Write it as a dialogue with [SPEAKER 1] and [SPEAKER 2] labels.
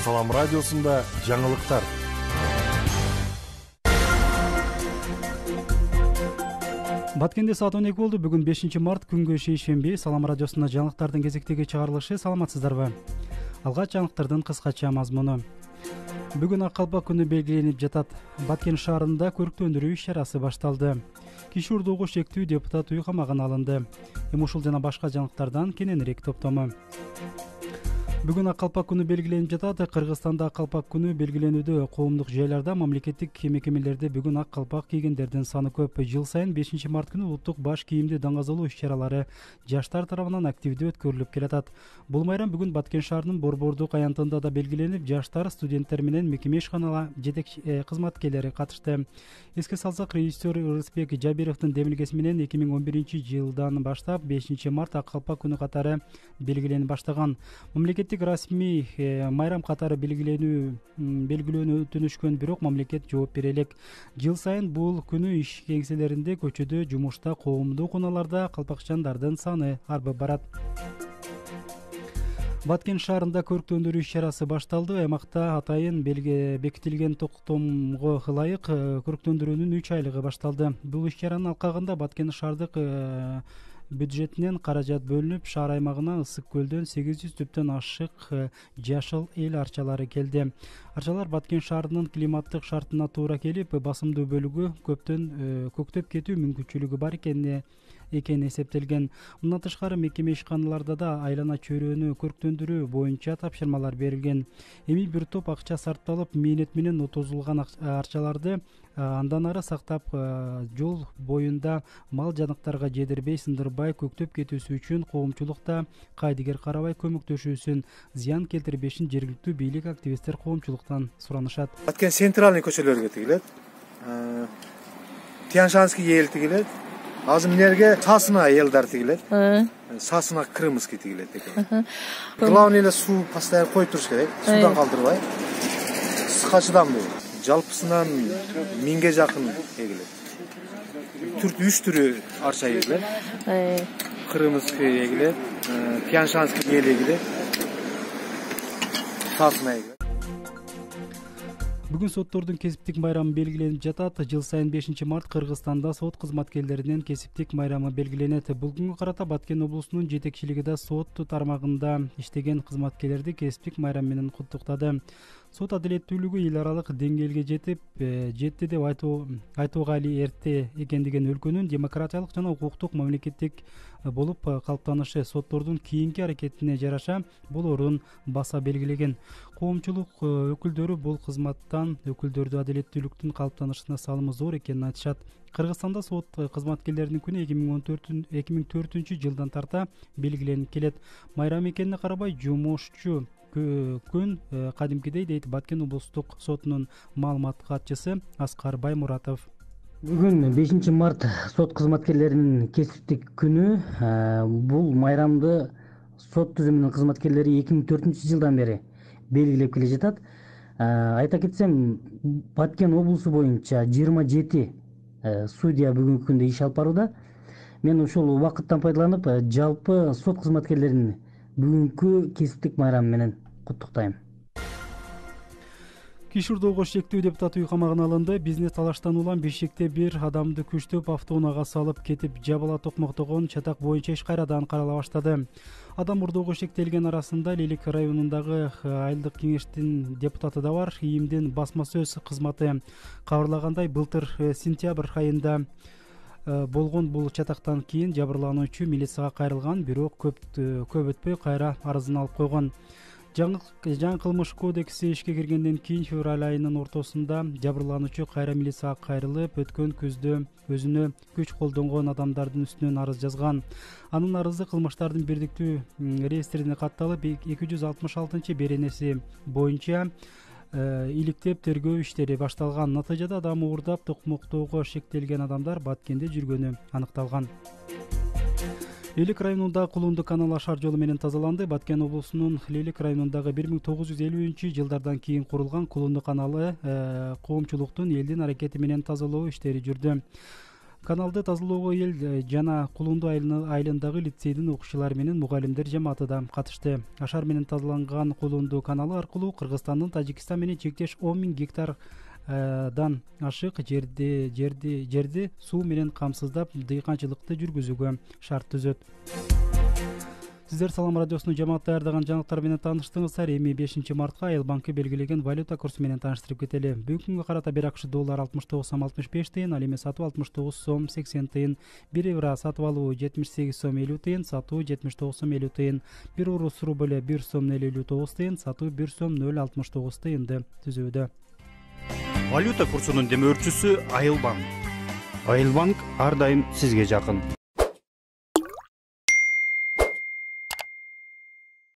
[SPEAKER 1] Салам радиосунда жаңылыктар.
[SPEAKER 2] Баткенде саат 12 болду. Бүгүн 5 март күнгө шейшемби. Салам радиосунда жаңылыктардын кезектеги чыгарылышы. Саламатсыздарбы? Алгач жаңылыктардын кыскача мазмуну. Бүгүн Ак калпак күнү белгиленип жатат. Баткен шаарында көрктөндүрүү иш-чарасы башталды. Киши урдоого шектүү депутат үй камагына алынды. Ушул жана башка жаңылыктардан кененирээк топтому. Бүгүн Ак калпак күнү белгиленип жатат. Кыргызстанда Ак калпак күнү белгиленүүдө коомдук жайларда, мамлекеттик мекемелерде бүгүн ак калпак кийгендердин саны көп. Жыл сайын 5 март күнү улуттук баш кийимди даңазалоо иш-чаралары жаштар тарабынан активдүү өткөрүлүп келатат. Бул майрам бүгүн Баткен шаарынын Борбордук аянтында да белгиленип, жаштар, студенттер менен мекеме ишканалар жетекчи кызматкерлери катышты. Эске салсак, режиссер Ырысбек Жабировдун демилгеси менен 2011-жылдан баштап 5 март Ак калпак күнү катары белгиленип баштаган. Мамлекеттик расмий майрам катары белгилөөнү өтүнүшкөн, бирок мамлекет жооп бере элек. Жыл сайын бул күнү иш кеңселеринде, көчөдө, жумушта, коомдук унааларда калпакчандардын саны арбып барат. Баткен шаарында көрктөндүрүү иш-чарасы башталды. Аймакта атайын бекитилген токтомго ылайык көрктөндүрүүнүн 3 айлыгы башталды. Бул иш-чаранын алкагында Баткен шаардык бюджетинен каражат бөлүнүп, шаар аймагына ысык көлдөн 800 түптөн ашык жашыл эл арчалары келди. Арчалар Баткен шаарынын климаттык шартына туура келип, басымдуу бөлүгү көктөп кетүү мүмкүнчүлүгү бар экени эсептелген. Мындан тышкары мекеме ишканаларда да айлана чөйрөнү көрктөндүрүү боюнча тапшырмалар берилген. Эми бир топ акча сарпталып, мээнет менен отузулган арчаларды андан ары сактап, жол боюнда мал жанактарга жедирбей, сындырбай көктөп кетүүсү үчүн коомчулукта кайдыгер карабай көмөктөшүүсүн, зыян келтирбешин жергиликтүү бийлик, активисттер коомчулуктан суранышат.
[SPEAKER 3] Баткен центральный көчөлөргө тигилет. Тяншанский эл тигилет. Азыр эмнерге Сасына элдар тигилет. Сасына Крымский тигилет экен. Главный эле суу постоянно коюп туруш керек. Судан калтырбай. Ысыкка чыдамдуу. Жалпысынан 1000ге жакын эгилет. 3 түрү арча эгилет. Крымский эгилет, Тяншанский эл эгилет. Сасына эгилет.
[SPEAKER 2] Бүгүн соттордун кесиптик майрамы белгиленип жатат. Жыл сайын 5 март Кыргызстанда сот кызматкерлеринин кесиптик майрамы белгиленет. Бул күнгө карата Баткен облусунун жетекчилиги да сот тармагында иштеген кызматкерлерди кесиптик майрам менен куттуктады. Сот адилеттүүлүгү эл аралык деңгээлге жетти деп айтууга али эрте экендигин, өлкөнүн демократиялык жана укуктук мамлекеттик болуп калыптанышы соттордун кийинки аракетине жараша болоорун баса белгилеген. Коомчулук өкүлдөрү бул кызматтан өкүлдөрдү адилеттүүлүктүн калыптанышына салымы зор экенин айтышат. Кыргызстанда сот кызматкерлеринин күнү 2004 жылдан тарта белгиленип келет. Майрам экенине карабай, жумушчу күн кадимкидей, дейт Баткен облустук сотунун маалымат катчысы Аскар Баймуратов.
[SPEAKER 4] Бүгүн 5 март сот кызматкерлеринин кесиптик күнү. Бул майрамды сот түзүмүнүн кызматкерлери 2004 жылдан бери белгилеп келе жатат. Айта кетсем, Баткен облусу боюнча 27 судья бүгүнкү күндө иш алып барууда. Мен ушул убакыттан пайдаланып, жалпы сот кызматкерлерин бүгүнкү кесиптик майрам менен куттуктайм.
[SPEAKER 2] Киши урдоого шектүү депутат үй камагына алынды. Бизнес талаштан улам Бишкекте бир адамды күчтөп автоунаага салып кетип, жабыла токмоктогон чатак боюнча иш кайрадан карала баштады. Адам урдоого шектелген арасында Лелик районундагы айылдык кеңештин депутаты да бар. ИИМдин басма сөз кызматы кабарлагандай, былтыр сентябрь айында болгон бул чатактан кийин жабырлануучу милицияга кайрылган, бирок көп өтпөй кайра арызын алып койгон. Жаңы кылмыш кодекси ишке киргенден кийин февраль айынын ортосунда жабырлануучу кайра милицияга кайрылып, өткөн күздө өзүнө күч колдонгон адамдардын үстүнөн арыз жазган. Анын арызы кылмыштардын бирдиктүү реестрине катталып, 266 беренеси боюнча иликтеп тергөө иштери башталган. Натыйжада адам уурдап токмоктоого шектелген адамдар Баткенде жүргөнү аныкталган. Лелик районундагы Кулундук каналы шаар жолу менен тазаланды. Баткен облусунун Лелик районундагы 1950-жылдардан кийин курулган Кулундук каналы коомчулуктун элдин аракети менен тазалоо иштери жүрдү. Каналды тазалоого эл жана Кулунду айылындагы лицейдин окуучулары менен мугалимдер жамааты да катышты. Ашар менен тазаланган Кулунду каналы аркылуу Кыргызстандын Тажикстан менен чектеш 10 000 гектар дан ашык жерди суу менен камсыздап дыйканчылыкты жүргүзүүгө шарт түзөт. Сиздер Салам радиосунун жамаат даярдаган жаңылыктар менен тааныштыңыздар. Эми 5 мартка Айыл банкы белгилеген валюта курсу менен тааныштырып кетели. Бүгүнкү күнгө карата 1 акш доллар 69 сом 65 тыйын, ал эми сатуу 69 сом 80 тыйын, 1 евро сатып алуу 78 сом 50 тыйын, сатуу 79 сом 50 тыйын, 1 орус рубль 1 сом 059 тыйын, сатуу 1 сом 069 тыйынды түзүүдө.
[SPEAKER 5] Валюта курсунун демөөрчүсү Айыл банк. Айыл банк ар дайым сизге жакын.